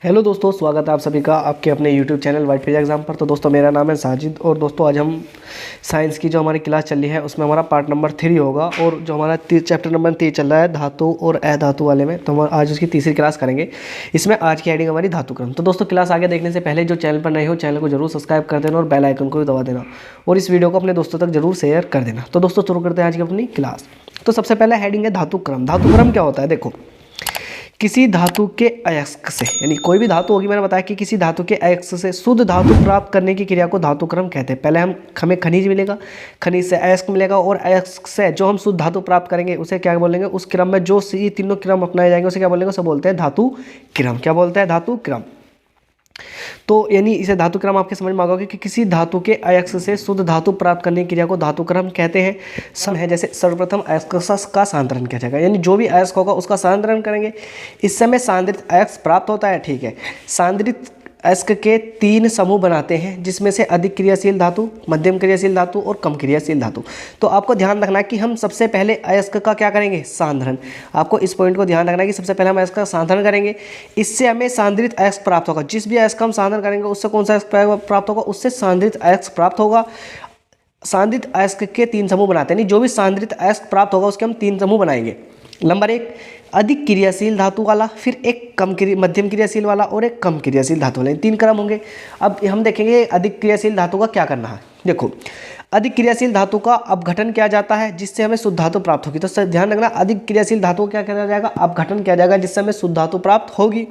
Hello दोस्तों, स्वागत है आप सभी का आपके अपने YouTube channel white page exam पर। तो दोस्तों मेरा नाम है साजिद और दोस्तों आज हम साइंस की जो हमारी क्लास चल रही है उसमें हमारा पार्ट नंबर 3 होगा और जो हमारा चैप्टर नंबर 3 चल रहा है धातु और अधातु वाले में, तो हम आज उसकी तीसरी क्लास करेंगे। इसमें आज की हेडिंग हमारी धातु क्रम। तो दोस्तों क्लास आगे देखने से पहले जो चैनल पर नए हो चैनल को जरूर सब्सक्राइब कर देना और बेल आइकन को भी दबा देना और इस वीडियो को अपने दोस्तों तक जरूर शेयर कर देना। तो दोस्तों शुरू करते हैं आज की अपनी क्लास। तो सबसे पहले हेडिंग है धातु क्रम। धातु क्रम क्या होता है? देखो, किसी धातु के अयस्क से, यानी कोई भी धातु होगी, मैंने बताया कि किसी धातु के अयस्क से शुद्ध धातु प्राप्त करने की क्रिया को धातु क्रम कहते हैं। पहले हमें खनिज मिलेगा, खनिज से अयस्क मिलेगा और अयस्क से जो हम शुद्ध धातु प्राप्त करेंगे उसे क्या बोलेंगे? उस क्रम में जो ये तीनों क्रम अपनाए जाएंगे उसे क्या बोलेंगे? उसे बोलते हैं धातु क्रम। क्या बोलते हैं? धातु क्रम। तो यानी इसे धातु क्रम आपके समझ में आ गया कि किसी धातु के अयस्क से शुद्ध धातु प्राप्त करने की क्रिया को धातु क्रम कहते हैं। सम है, जैसे सर्वप्रथम अयस्क का सांद्रण किया जाएगा, यानी जो भी अयस्क होगा उसका सांद्रण करेंगे, इस समय सांद्रित अयस्क प्राप्त होता है। ठीक है, सांद्रित अयस्क के 3 समूह बनाते हैं जिसमें से अधिक क्रियाशील धातु, मध्यम क्रियाशील धातु और कम क्रियाशील धातु। तो आपको ध्यान रखना है कि हम सबसे पहले अयस्क का क्या करेंगे? सांद्रण। आपको इस पॉइंट को ध्यान रखना है कि सबसे पहले हम अयस्क का सांद्रण करेंगे, इससे हमें सांद्रित अयस्क प्राप्त होगा। जिस भी अयस्क का हम सांद्रण करेंगे उससे कौन सा अयस्क प्राप्त होगा? उससे सांद्रित अयस्क प्राप्त होगा। सांद्रित अयस्क के 3 समूह बनाते हैं, यानी जो भी सांद्रित अयस्क प्राप्त होगा उसके हम 3 समूह बनाएंगे। नंबर 1 अधिक क्रियाशील धातु वाला, फिर एक मध्यम क्रियाशील वाला और एक कम क्रियाशील धातु वाला, 3 क्रम होंगे। अब हम देखेंगे अधिक क्रियाशील धातु का क्या करना है। देखो, अधिक क्रियाशील धातु का अपघटन किया जाता है जिससे हमें शुद्ध धातु प्राप्त होगी। तो ध्यान रखना, अधिक क्रियाशील धातु क्या किया जाएगा? अपघटन किया जाएगा जिससे हमें शुद्ध धातु प्राप्त होगी।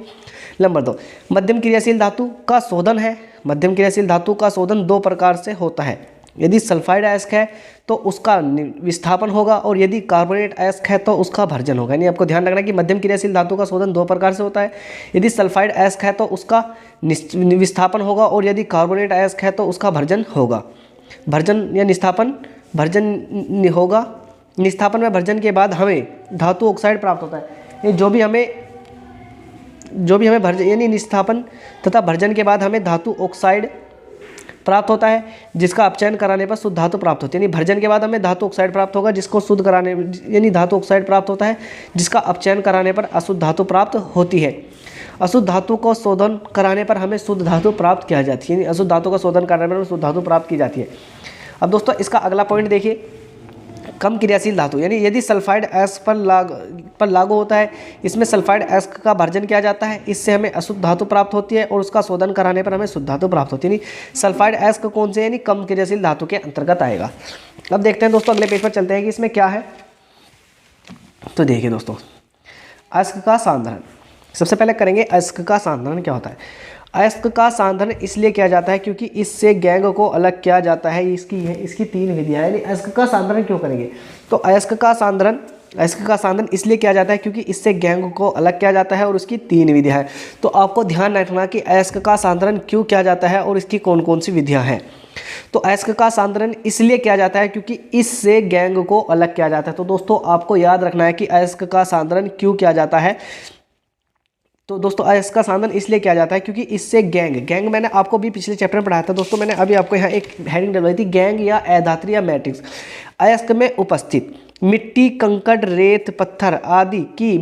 नंबर 2 मध्यम क्रियाशील धातु का शोधन है। मध्यम क्रियाशील धातु का शोधन 2 प्रकार से होता है। यदि सल्फाइड अयस्क है तो उसका विस्थापन होगा और यदि कार्बोनेट अयस्क है तो उसका भर्जन होगा। यानी आपको ध्यान रखना कि मध्यम क्रियाशील धातु का शोधन 2 प्रकार से होता है। यदि सल्फाइड अयस्क है तो उसका विस्थापन होगा और यदि कार्बोनेट अयस्क है तो उसका भर्जन होगा। भर्जन या निस्थापन, भर्जन होगा। निस्थापन में भर्जन के बाद हमें धातु ऑक्साइड प्राप्त होता है। ये जो भी हमें भर्जन यानी निस्थापन तथा भर्जन के बाद हमें धातु ऑक्साइड प्राप्त होता है जिसका अपचयन कराने पर शुद्ध धातु प्राप्त होती है। यानी भर्जन के बाद हमें धातु ऑक्साइड प्राप्त होगा जिसको शुद्ध कराने, यानी धातु ऑक्साइड प्राप्त होता है जिसका अपचयन कराने पर अशुद्ध धातु प्राप्त होती है। अशुद्ध धातु को शोधन कराने पर हमें शुद्ध धातु प्राप्त किया जाती है, यानी अशुद्ध धातु का शोधन कराने पर शुद्ध धातु प्राप्त की जाती है। अब दोस्तों इसका अगला पॉइंट देखिए, कम क्रियाशील धातु, यानी यदि सल्फाइड अयस्क पर लागू होता है, इसमें सल्फाइड अयस्क का भर्जन किया जाता है, इससे हमें अशुद्ध धातु प्राप्त होती है और उसका शोधन कराने पर हमें शुद्ध धातु प्राप्त होती है। यानी सल्फाइड अयस्क कौन से, यानी कम क्रियाशील धातु के अंतर्गत आएगा। अब देखते हैं दोस्तों अगले पेज पर चलते हैं कि इसमें क्या है। तो देखिए दोस्तों, अयस्क का सांद्रण सबसे पहले करेंगे। अयस्क का सांद्रण क्या होता है? अयस्क का सांद्रण इसलिए किया जाता है क्योंकि इससे गैंग को अलग किया जाता है। इसकी 3 विधियां हैं। यानी अयस्क का सांद्रण क्यों करेंगे? तो अयस्क का सांद्रण इसलिए किया जाता है क्योंकि इससे गैंग को अलग किया जाता है और उसकी 3 विधियां हैं। तो आपको ध्यान रखना कि अयस्क का सांद्रण क्यों किया जाता है और इसकी कौन कौन सी विधियां हैं। तो अयस्क का सांद्रण इसलिए किया जाता है क्योंकि इससे गैंग को अलग किया जाता है। तो दोस्तों आपको याद रखना है कि अयस्क का सांद्रण क्यों किया जाता है। तो दोस्तों अयस्क का सांद्रण इसलिए किया जाता है क्योंकि इससे गैंग मैंने आपको भी पिछले चैप्टर में पढ़ाया था दोस्तों। मैंने अभी आपको यहाँ एक हेडिंग डलवाई थी, गैंग या अधातु या मैट्रिक्स। अयस्क में उपस्थित मिट्टी, कंकड़, रेत, पत्थर आदि की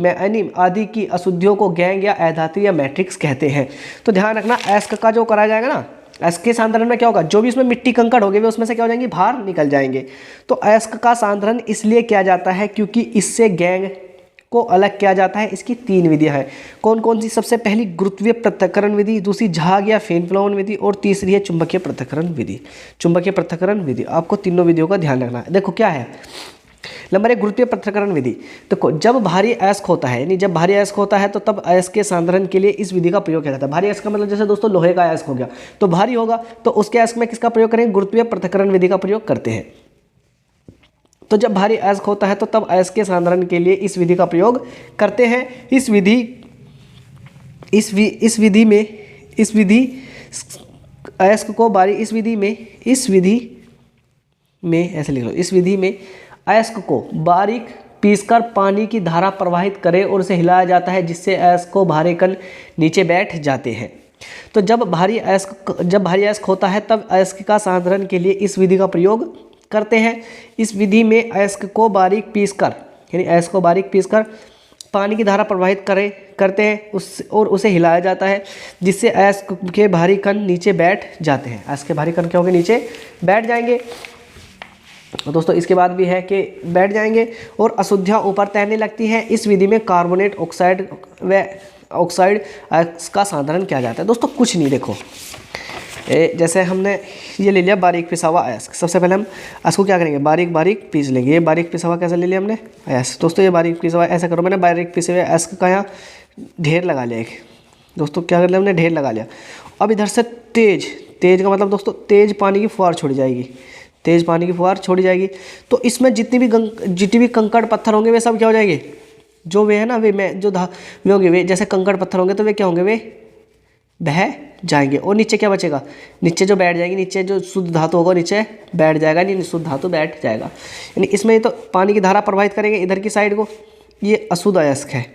अशुद्धियों को गैंग या अधातु या मैट्रिक्स कहते हैं। तो ध्यान रखना, अयस्क का जो कराया जाएगा ना, अयस्क के सांद्रण में क्या होगा? जो भी उसमें मिट्टी कंकड़ होंगे वे उसमें से क्या हो जाएंगे? बाहर निकल जाएंगे। तो अयस्क का सांद्रण इसलिए किया जाता है क्योंकि इससे गैंग को अलग किया जाता है। इसकी 3 विधियां हैं। कौन कौन सी? सबसे पहली गुरुत्वीय पृथक्करण विधि, दूसरी झाग या फेन फ्लोन विधि और तीसरी है चुंबकीय पृथक्करण विधि। चुंबकीय पृथक्करण विधि, आपको तीनों विधियों का ध्यान रखना है। देखो क्या है। नंबर 1 गुरुत्वीय पृथक्करण विधि। देखो, जब भारी अयस्क होता है, यानी जब भारी अयस्क होता है तो तब अयस्क के सांद्रण के लिए इस विधि का प्रयोग किया जाता है। भारी अयस्क का मतलब जैसे दोस्तों लोहे का अयस्क हो गया तो भारी होगा, तो उसके अयस्क में किसका प्रयोग करेंगे? गुरुत्वीय पृथक्करण विधि का प्रयोग करते हैं। तो जब भारी अयस्क होता है तो तब अयस्क के सांद्रण के लिए इस विधि का प्रयोग करते हैं। इस विधि में अयस्क को बारीक पीसकर पानी की धारा प्रवाहित करें और उसे हिलाया जाता है जिससे अयस्क को भारे कण नीचे बैठ जाते हैं। तो जब भारी अयस्क होता है तब अयस्क का सांद्रण के लिए इस विधि का प्रयोग करते हैं। इस विधि में अयस्क को बारीक पीसकर पानी की धारा प्रवाहित करते हैं उसे हिलाया जाता है, जिससे अयस्क के भारी कण नीचे बैठ जाते हैं। अयस्क के भारी कण क्या होंगे, नीचे बैठ जाएंगे। दोस्तों इसके बाद भी है कि बैठ जाएंगे और अशुद्धियाँ ऊपर तैरने लगती हैं। इस विधि में कार्बोनेट ऑक्साइड व ऑक्साइड अयस्क का साधारण किया जाता है। दोस्तों कुछ नहीं, देखो जैसे हमने ये ले लिया बारीक पिसा हुआ अयस्क। सबसे पहले हम इसको क्या करेंगे, बारीक बारीक पीस लेंगे। ये बारीक पिसा हुआ कैसे ले लिया हमने, अयस्क। दोस्तों ये बारीक पिसा हुआ ऐसा करो, मैंने बारीक पिसे हुए अयस्क का यहाँ ढेर लगा लिया एक। दोस्तों क्या कर लिया हमने, ढेर लगा लिया। अब इधर से तेज का मतलब दोस्तों तेज पानी की फुहार छोड़ी जाएगी, तेज पानी की फुहार छोड़ी जाएगी। तो इसमें जितनी भी कंकड़ पत्थर होंगे वे सब क्या हो जाएंगे, जो वे है ना वे वे होंगे, वे जैसे कंकड़ पत्थर होंगे तो वे क्या होंगे, वे बह जाएंगे। और नीचे क्या बचेगा, नीचे जो बैठ जाएगी, नीचे जो शुद्ध धातु होगा नीचे बैठ जाएगा, यानी शुद्ध धातु बैठ जाएगा। यानी इसमें तो पानी की धारा प्रवाहित करेंगे इधर की साइड को। ये अशुद्ध अयस्क है,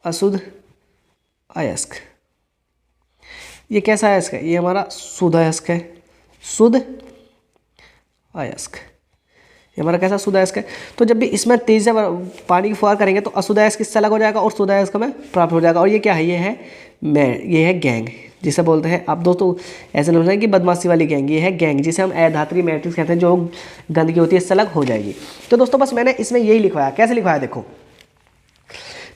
अशुद्ध अयस्क। ये कैसा अयस्क है, ये हमारा शुद्ध अयस्क है, शुद्ध अयस्क। ये हमारा कैसा शुद्ध अयस्क है। तो जब भी इसमें तेज से पानी की फुहार करेंगे तो अशुद्ध अयस्क किससे अलग हो जाएगा और शुद्ध अयस्क हमें प्राप्त हो जाएगा। और ये क्या है, ये है गैंग, जिसे बोलते हैं। आप दोस्तों ऐसे नहीं कि बदमाशी वाली गैंग, ये है गैंग, जिसे हम अधात्रि मैट्रिक्स कहते हैं, जो गंदगी होती है इससे अलग हो जाएगी। तो दोस्तों बस मैंने इसमें यही लिखवाया। कैसे लिखवाया, देखो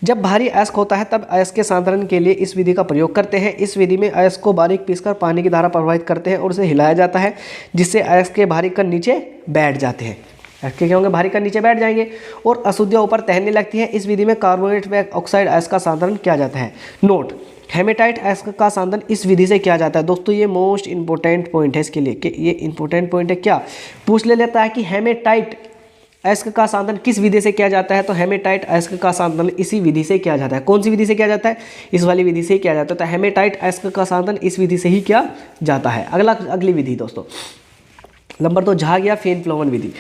जब भारी अयस्क होता है तब अयस्क के सांद्रण के लिए इस विधि का प्रयोग करते हैं। इस विधि में अयस्क को बारीक पीसकर पानी की धारा प्रवाहित करते हैं और उसे हिलाया जाता है, जिससे अयस्क के भारी कण नीचे बैठ जाते हैं। अयस्क के क्या होंगे, भारी कण नीचे बैठ जाएंगे और अशुद्धियाँ ऊपर तैरने लगती हैं। इस विधि में कार्बोनेट व ऑक्साइड अयस्क का सांद्रण किया जाता है। नोट, हेमेटाइट अयस्क का सांद्रण इस विधि से किया जाता है। दोस्तों ये मोस्ट इंपॉर्टेंट पॉइंट है इसके लिए, कि ये इंपॉर्टेंट पॉइंट है। क्या पूछ लेता है कि हेमेटाइट अयस्क का सांद्रण किस विधि से किया जाता है, तो हेमेटाइट अयस्क का सांद्रण इसी विधि से किया जाता है। कौन सी विधि से किया जाता है, इस वाली विधि से किया जाता है। तो हेमेटाइट अयस्क का सांद्रण इस विधि से ही किया जाता है। अगली विधि दोस्तों नंबर 2, झाग या फेन फ्लोवन विधि।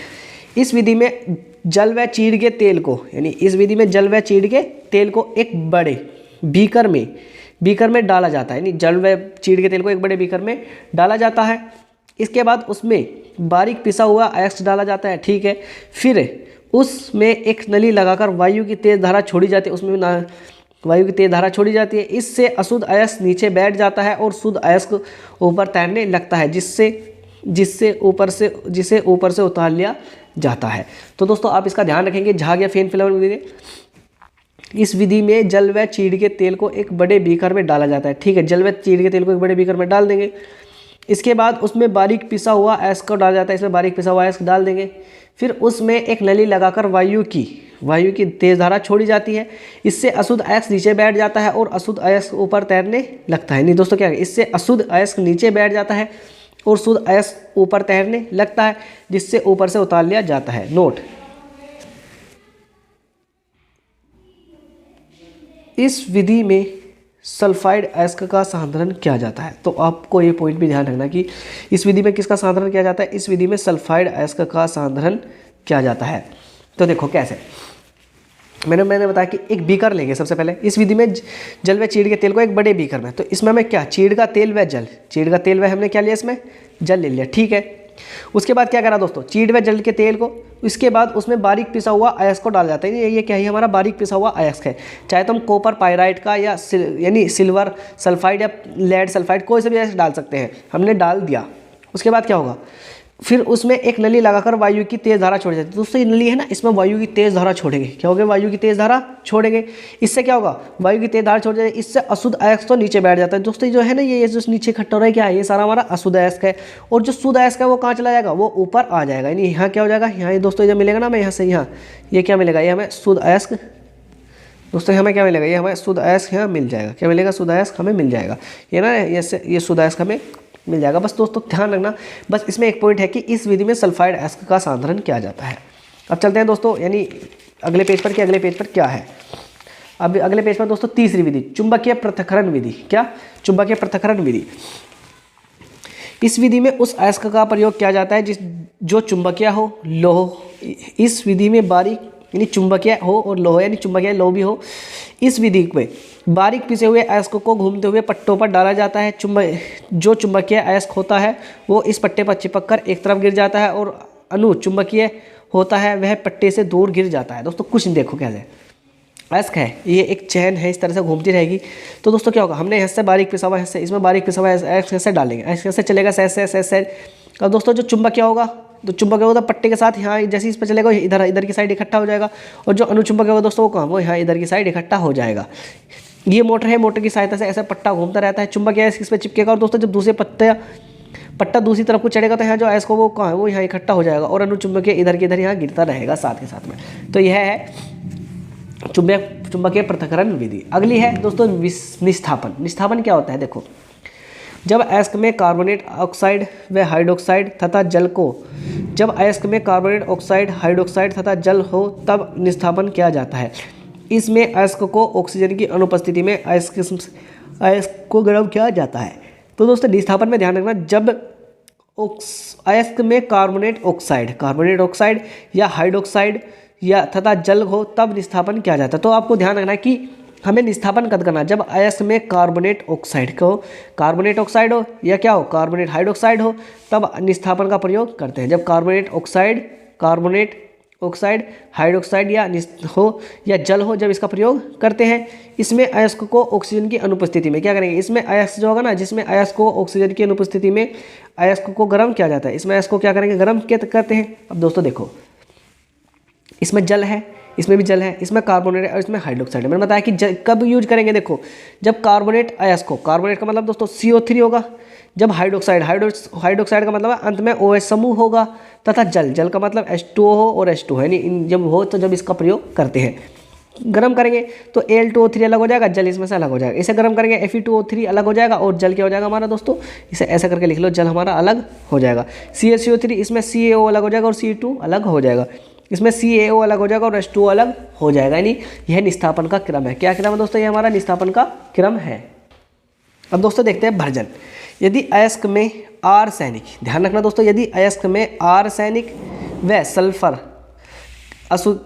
इस विधि में जल व चीड़ के तेल को, यानी इस विधि में जल व चीड़ के तेल को एक बड़े बीकर में डाला जाता है। यानी जल व चीड़ के तेल को एक बड़े बीकर में डाला जाता है। इसके बाद उसमें बारीक पिसा हुआ अयस्क डाला जाता है, ठीक है। फिर उसमें एक नली लगाकर वायु की तेज धारा छोड़ी जाती है, उसमें वायु की तेज धारा छोड़ी जाती है। इससे अशुद्ध अयस्क नीचे बैठ जाता है और शुद्ध अयस्क ऊपर तैरने लगता है, जिसे ऊपर से उतार लिया जाता है। तो दोस्तों आप इसका ध्यान रखेंगे, झाग या फेन फ्लोवन विधि। इस विधि में जल व चीड़ के तेल को एक बड़े बीकर में डाला जाता है, ठीक है। जल व चीड़ के तेल को एक बड़े बीकर में डाल देंगे। इसके बाद उसमें बारीक पिसा हुआ अयस्क को डाला जाता है, इसमें बारीक पिसा हुआ अयस्क डाल देंगे। फिर उसमें एक नली लगाकर वायु की तेज धारा छोड़ी जाती है। इससे अशुद्ध अयस्क नीचे बैठ जाता है और अशुद्ध अयस्क ऊपर तैरने लगता है। नहीं दोस्तों क्या है, इससे अशुद्ध अयस्क नीचे बैठ जाता है और शुद्ध अयस्क ऊपर तैरने लगता है, जिससे ऊपर से उतार लिया जाता है। नोट, इस विधि में सल्फाइड अयस्क का सांद्रण किया जाता है। तो आपको ये पॉइंट भी ध्यान रखना कि इस विधि में किसका सांद्रण किया जाता है, इस विधि में सल्फाइड अयस्क का सांद्रण किया जाता है। तो देखो कैसे, मैंने बताया कि एक बीकर लेंगे। सबसे पहले इस विधि में जल व चीड़ के तेल को एक बड़े बीकर में, तो इसमें हमें क्या, चीड़ का तेल व हमने क्या लिया, इसमें जल ले लिया, ठीक है। उसके बाद क्या करा दोस्तों, चीड़ व जल के तेल को, इसके बाद उसमें बारीक पिसा हुआ अयस्क को डाला जाता है। ये क्या है, हमारा बारीक पिसा हुआ अयस्क है। चाहे तो हम कॉपर पायराइट का या यानी सिल्वर सल्फाइड या लेड सल्फाइड कोई से भी अयस्क डाल सकते हैं। हमने डाल दिया। उसके बाद क्या होगा, फिर उसमें एक नली लगाकर वायु की तेज धारा छोड़ी जाती है। दोस्तों ये नली है ना, इसमें वायु की तेज धारा छोड़ेंगे। क्या होगा, वायु की तेज धारा छोड़ेंगे। इससे क्या होगा, वायु की तेज धारा छोड़ जाएगी, इससे अशुद्ध अयस्क तो नीचे बैठ जाता है। दोस्तों जो है ना, ये जो नीचे इकट्ठा हो रहा है, क्या है, ये सारा हमारा अशुद्ध अयस्क है। और जो शुद्ध अयस्क है वो कहाँ चला जाएगा, वो ऊपर आ जाएगा। यानी यहाँ क्या हो जाएगा, यहाँ ये दोस्तों जब मिलेगा ना, मैं यहाँ से यहाँ, ये क्या मिलेगा, ये हमें शुद्ध अयस्क, दोस्तों हमें क्या मिलेगा, ये हमें शुद्ध अयस्क यहाँ मिल जाएगा। क्या मिलेगा, शुद्ध अयस्क हमें मिल जाएगा। ये ना, ये शुद्ध अयस्क हमें मिल जाएगा। बस दोस्तों ध्यान रखना, बस इसमें एक पॉइंट है कि इस विधि में सल्फाइड अयस्क का सांद्रण किया जाता है। अब चलते हैं दोस्तों, यानी अगले पेज पर, कि अगले पेज पर क्या है। अब अगले पेज पर दोस्तों तीसरी विधि, चुंबकीय पृथक्करण विधि। क्या, चुंबकीय पृथक्करण विधि। इस विधि में उस अयस्क का प्रयोग किया जाता है जो चुंबकीय हो, लोह। इस विधि में बारीक यानी चुंबकीय हो और लोह यानी चुंबकीय लोह भी हो। इस विधि में बारीक पिसे हुए अयस्क को घूमते हुए पट्टों पर डाला जाता है। जो चुंबकीय अयस्क होता है वो इस पट्टे पर चिपक कर एक तरफ गिर जाता है और अणु चुंबकीय होता है वह पट्टे से दूर गिर जाता है। दोस्तों कुछ नहीं, देखो कैसे अयस्क है, ये एक चैन है, इस तरह से घूमती रहेगी। तो दोस्तों क्या होगा, हमने ऐसे बारीक पिसा हुआ है, इसमें बारीक पिसा हुआ है, ऐसे डालेंगे, ऐसे चलेगा ऐसे। अब दोस्तों जो चुंबक क्या होगा, तो चुंबक होगा पट्टे के साथ यहाँ जैसे इस पर चलेगा इधर की साइड इकट्ठा हो जाएगा, और जो अनुचुंबक होगा दोस्तों वो कहाँ, वो यहाँ इधर की साइड इकट्ठा हो जाएगा। ये मोटर है, मोटर की सहायता से ऐसा पट्टा घूमता रहता है, चुंबक है इस पर चिपकेगा, और दोस्तों जब दूसरे पट्टा दूसरी तरफ को चढ़ेगा तो यहाँ जो अयस्क वो कहाँ है, वो यहाँ इकट्ठा हो जाएगा, और अनुचुंबकीय इधर के इधर यहाँ गिरता रहेगा साथ के साथ में। तो यह है चुंबकीय पृथक्करण विधि। अगली है दोस्तों निस्थापन। निस्थापन क्या होता है, देखो जब अयस्क में कार्बोनेट ऑक्साइड व हाइड्रोक्साइड तथा जल को जब अयस्क में कार्बोनेट ऑक्साइड हाइड्रोक्साइड तथा जल हो तब निस्थापन किया जाता है। इसमें अयस्क को ऑक्सीजन की अनुपस्थिति में अयस्क को गर्म किया जाता है। तो दोस्तों निस्थापन में ध्यान रखना, जब अयस्क में कार्बोनेट ऑक्साइड या हाइड्रोक्साइड या तथा जल हो तब निस्थापन किया जाता है। तो आपको ध्यान रखना है कि हमें निस्थापन कब करना है, जब अयस्क में कार्बोनेट ऑक्साइड हो या क्या हो, कार्बोनेट हाइड्रोक्साइड हो, तब निस्थापन का प्रयोग करते हैं। जब कार्बोनेट ऑक्साइड हाइड्रोक्साइड हो या जल हो, जब इसका प्रयोग करते हैं। इसमें अयस्क को ऑक्सीजन की अनुपस्थिति में क्या करेंगे, इसमें अयस्क जो होगा ना, जिसमें अयस्क को ऑक्सीजन की अनुपस्थिति में अयस्क को गर्म किया जाता है, इसमें अयस्क को क्या करेंगे, गर्म करते हैं। अब दोस्तों देखो, इसमें जल है, इसमें भी जल है, इसमें कार्बोनेट और इसमें हाइड्रोक्साइड है। मैंने बताया कि कब यूज करेंगे, देखो जब कार्बोनेट अयस्क को, कार्बोनेट का मतलब दोस्तों CO3 होगा, जब हाइड्रोक्साइड का मतलब है अंत में OH समूह होगा, तथा जल का मतलब H2O हो और H2 है, यानी जब हो तो जब इसका प्रयोग करते हैं। गर्म करेंगे तो Al2O3 अलग हो जाएगा, जल इसमें से अलग हो जाएगा। इसे गर्म करेंगे Fe2O3 अलग हो जाएगा, और जल क्या हो जाएगा हमारा दोस्तों, इसे ऐसा करके लिख लो, जल हमारा अलग हो जाएगा। CaCO3 इसमें CaO अलग हो जाएगा और C2 अलग हो जाएगा, इसमें CaO अलग हो जाएगा और H2O अलग हो जाएगा। यानी यह निस्थापन का क्रम है। क्या क्रम है दोस्तों, ये हमारा निस्थापन का क्रम है। अब दोस्तों देखते हैं भर्जन। यदि अयस्क में आर्सेनिक, ध्यान रखना दोस्तों, यदि अयस्क में आर्सेनिक व सल्फर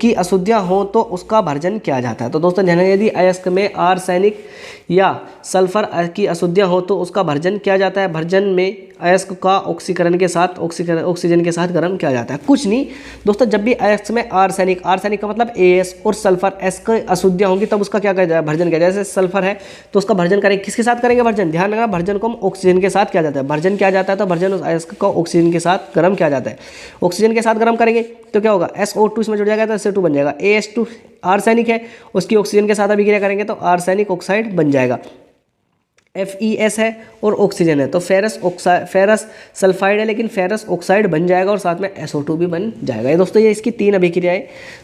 की अशुद्धियाँ हो तो उसका भर्जन किया जाता है। तो दोस्तों ध्यान रखना, यदि अयस्क में आर्सेनिक या सल्फर की अशुद्धियाँ हो तो उसका भर्जन किया जाता है। भर्जन में अयस्क का ऑक्सीकरण के साथ ऑक्सीजन के साथ गर्म किया जाता है। कुछ नहीं दोस्तों, जब भी अयस्क में आर्सेनिक का मतलब AS और सल्फर S की अशुद्धियाँ होंगी तब उसका क्या किया जाए, भर्जन किया जाए। जैसे सल्फर है तो उसका भर्जन करेंगे, किसके साथ करेंगे भर्जन, ध्यान रखना, भर्जन को हम ऑक्सीजन के साथ किया जाता है। भर्जन किया जाता है तो भर्जन उस अयस्क को ऑक्सीजन के साथ गर्म किया जाता है। ऑक्सीजन के साथ गर्म करेंगे तो क्या होगा, SO2 इसमें जुड़ जाएगा तो SO2 बन जाएगा। AS2 आर्सेनिक है, उसकी ऑक्सीजन के साथ अभिक्रिया करेंगे तो आर्सेनिक ऑक्साइड बन जाएगा। FeS है और ऑक्सीजन है तो फेरस सल्फाइड है, लेकिन फेरस ऑक्साइड बन जाएगा और साथ में SO2 भी बन जाएगा। ये दोस्तों ये इसकी 3 अभिक्रियाएं।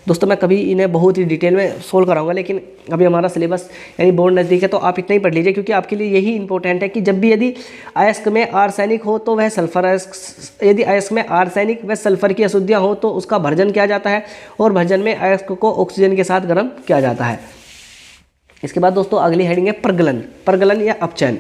दोस्तों मैं कभी इन्हें बहुत ही डिटेल में सोल्व कराऊंगा, लेकिन अभी हमारा सिलेबस यानी बोर्ड नज़दीक है तो आप इतना ही पढ़ लीजिए, क्योंकि आपके लिए यही इंपॉर्टेंट है कि जब भी यदि अयस्क में आर्सेनिक हो तो वह सल्फर यदि अयस्क में आर्सेनिक व सल्फर की अशुद्धियाँ हो तो उसका भर्जन किया जाता है, और भर्जन में अयस्क को ऑक्सीजन के साथ गर्म किया जाता है। इसके बाद दोस्तों अगली हेडिंग है प्रगलन या अपचयन।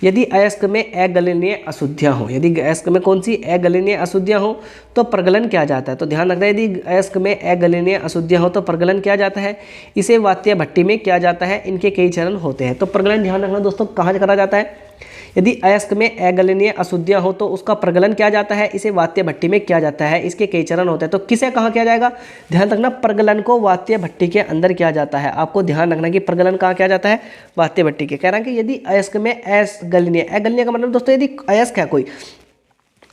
यदि अयस्क में अगलनीय अशुद्धियाँ हो, यदि अयस्क में कौन सी अगलनीय अशुद्धियाँ हो तो प्रगलन किया जाता है। तो ध्यान रखना, यदि अयस्क में अगलनीय अशुद्धियाँ हो तो प्रगलन किया जाता है। इसे वात्य भट्टी में किया जाता है। इनके कई चरण होते हैं। तो प्रगलन ध्यान रखना दोस्तों कहाँ करा जाता है, यदि अयस्क में अगलनीय अशुद्धियाँ हो तो उसका प्रगलन किया जाता है। इसे वात्य भट्टी में किया जाता है। इसके कई चरण होते हैं। तो किसे कहाँ किया जाएगा, ध्यान रखना, प्रगलन को वात्य भट्टी के अंदर किया जाता है। आपको ध्यान रखना कि प्रगलन कहाँ किया जाता है, वात्य भट्टी के। कह रहा है कि यदि अयस्क में अगलनीय का मतलब दोस्तों, यदि अयस्क है कोई,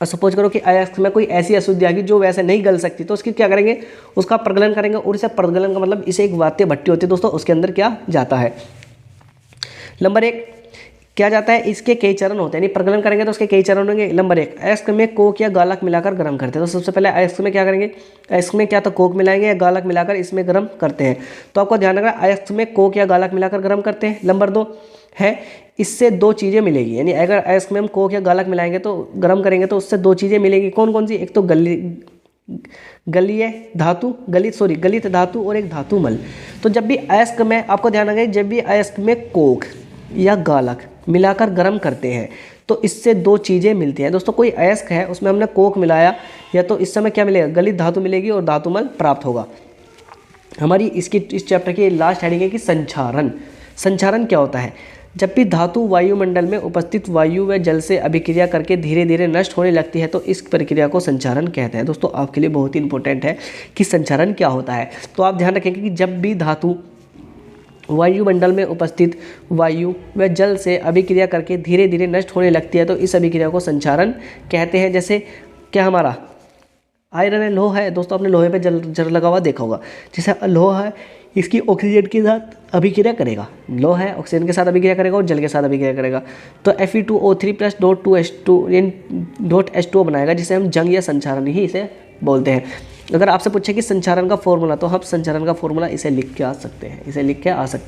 सपोज करो कि अयस्क में कोई ऐसी अशुद्धि आ गई जो वैसे नहीं गल सकती, तो उसकी क्या करेंगे, उसका प्रगलन करेंगे। और इसे प्रगलन का मतलब इसे एक वात्य भट्टी होती है दोस्तों, उसके अंदर क्या जाता है। नंबर 1 क्या जाता है, इसके कई चरण होते हैं। यानी प्रगलन करेंगे तो उसके कई चरण होंगे। नंबर 1 अयस्क में कोक या गालक मिलाकर गर्म करते हैं। तो सबसे पहले अयस्क में क्या करेंगे, अयस्क में क्या तो कोक मिलाएंगे या गालक मिलाकर इसमें गर्म करते हैं। तो आपको ध्यान रखना, अयस्क में कोक या गालक मिलाकर गर्म करते हैं। नंबर 2 है, इससे 2 चीज़ें मिलेगी। यानी अगर अयस्क में हम कोक या गालक मिलाएंगे तो गर्म करेंगे तो उससे 2 चीज़ें मिलेगी। कौन कौन सी, एक तो गलित धातु और एक धातुमल। तो जब भी अयस्क में, आपको ध्यान रखें, जब भी अयस्क में कोक या गालक मिलाकर गर्म करते हैं तो इससे 2 चीज़ें मिलती हैं। दोस्तों कोई अयस्क है, उसमें हमने कोक मिलाया, या तो इस समय क्या मिलेगा, गलित धातु मिलेगी और धातुमल प्राप्त होगा। हमारी इस चैप्टर की लास्ट हेडिंग है कि संचारण क्या होता है। जब भी धातु वायुमंडल में उपस्थित वायु व जल से अभिक्रिया करके धीरे धीरे नष्ट होने लगती है तो इस प्रक्रिया को संचारण कहते हैं। दोस्तों आपके लिए बहुत ही इंपॉर्टेंट है कि संचारण क्या होता है। तो आप ध्यान रखेंगे कि जब भी धातु वायुमंडल में उपस्थित वायु व जल से अभिक्रिया करके धीरे धीरे नष्ट होने लगती है तो इस अभिक्रिया को संचारण कहते हैं। जैसे क्या हमारा आयरन है, लोहा है, दोस्तों आपने लोहे पे जल लगा हुआ देखा होगा। जैसे लोहा है, इसकी ऑक्सीजन के साथ अभिक्रिया करेगा, लोहा है ऑक्सीजन के साथ अभिक्रिया करेगा और जल के साथ अभिक्रिया करेगा तो Fe2O3 प्लस .2H2 बनाएगा, जिसे हम जंग या संचारण ही इसे बोलते हैं। अगर आपसे पूछे कि संचारण का फॉर्मूला, तो हम संचारण का फॉर्मूला इसे लिख के आ सकते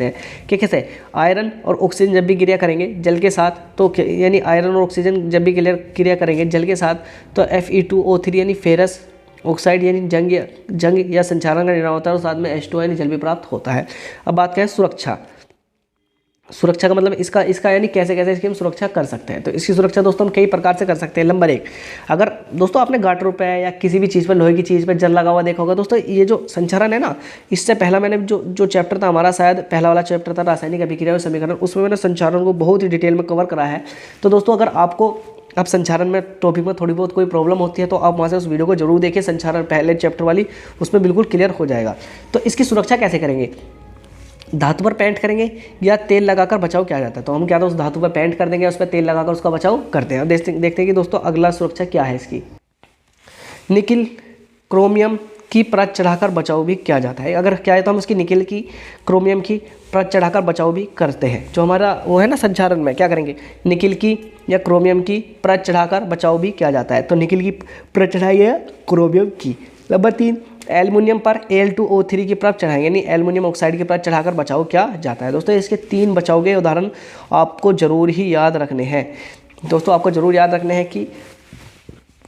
हैं, कि कैसे आयरन और ऑक्सीजन जब भी क्रिया करेंगे जल के साथ, तो यानी आयरन और ऑक्सीजन जब भी क्रिया करेंगे जल के साथ तो Fe2O3 यानी फेरस ऑक्साइड यानी जंग या संचारण का निर्माण होता है और साथ में H2 यानी जल भी प्राप्त होता है। अब बात करें सुरक्षा का मतलब इसका यानी कैसे इसकी हम सुरक्षा कर सकते हैं। तो इसकी सुरक्षा दोस्तों हम कई प्रकार से कर सकते हैं। नंबर 1, अगर दोस्तों आपने गाटरों पे या किसी भी चीज़ पर, लोहे की चीज़ पर जल लगा हुआ देखा होगा दोस्तों, ये जो संचारण है ना, इससे पहला मैंने जो चैप्टर था हमारा, शायद पहला वाला चैप्टर था रासायनिक अभिक्रिया और समीकरण, उसमें मैंने संचारण को बहुत ही डिटेल में कवर करा है। तो दोस्तों अगर आपको अब संचारण में टॉपिक में थोड़ी बहुत कोई प्रॉब्लम होती है तो आप वहाँ से उस वीडियो को जरूर देखें, संचारण पहले चैप्टर वाली, उसमें बिल्कुल क्लियर हो जाएगा। तो इसकी सुरक्षा कैसे करेंगे? धातु पर पेंट करेंगे या तेल लगाकर बचाव किया जाता है। तो हम क्या, तो उस धातु पर पेंट कर देंगे, उस पर तेल लगाकर उसका बचाव करते हैं। देखते हैं कि दोस्तों अगला सुरक्षा क्या है इसकी। निकिल क्रोमियम की परत चढ़ाकर बचाव भी किया जाता है। अगर क्या है तो हम उसकी निकिल की क्रोमियम की परत चढ़ाकर बचाव भी करते हैं। जो हमारा वो है ना संचारण में, क्या करेंगे, निकिल की या क्रोमियम की परत चढ़ाकर बचाव भी किया जाता है। तो निकिल की परत चढ़ाई है क्रोमियम की। नंबर 3, एल्युमिनियम पर Al2O3 की परत चढ़ाएंगे, यानी एल्युमिनियम ऑक्साइड की परत चढ़ाकर बचाव किया जाता है। दोस्तों इसके 3 बचाव के उदाहरण आपको जरूर ही याद रखने हैं। दोस्तों आपको जरूर याद रखने हैं कि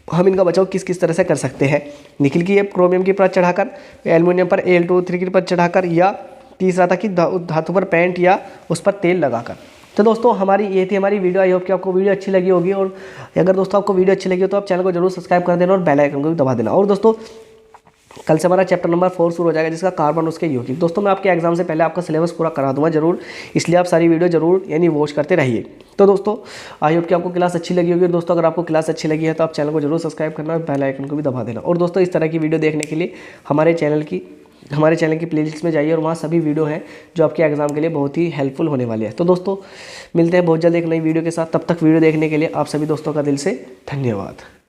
हम इनका बचाव किस किस तरह से कर सकते हैं। निकिल की क्रोमियम की परत चढ़ाकर, एल्युमिनियम पर Al2O3 की परत चढ़ाकर, या तीसरा था कि धातु पर पेंट या उस पर तेल लगाकर। तो दोस्तों ये थी हमारी वीडियो। आई होप कि आपको वीडियो अच्छी लगी होगी, और अगर दोस्तों आपको वीडियो अच्छी लगी हो तो आप चैनल को जरूर सब्सक्राइब कर देना और बेल आइकन को भी दबा देना। और दोस्तों कल से हमारा चैप्टर नंबर 4 शुरू हो जाएगा, जिसका कार्बन उसके यौगिक। दोस्तों मैं आपके एग्जाम से पहले आपका सिलेबस पूरा करा दूंगा जरूर, इसलिए आप सारी वीडियो जरूर यानी वॉच करते रहिए। तो दोस्तों आई होप कि आपको क्लास अच्छी लगी होगी। दोस्तों अगर आपको क्लास अच्छी लगी है तो आप चैनल को जरूर सब्सक्राइब करना और बेल आइकन को भी दबा देना। और दोस्तों इस तरह की वीडियो देखने के लिए हमारे चैनल की प्लेलिस्ट में जाइए, और वहाँ सभी वीडियो हैं जो आपके एग्जाम के लिए बहुत ही हेल्पफुल होने वाले हैं। तो दोस्तों मिलते हैं बहुत जल्द एक नई वीडियो के साथ। तब तक वीडियो देखने के लिए आप सभी दोस्तों का दिल से धन्यवाद।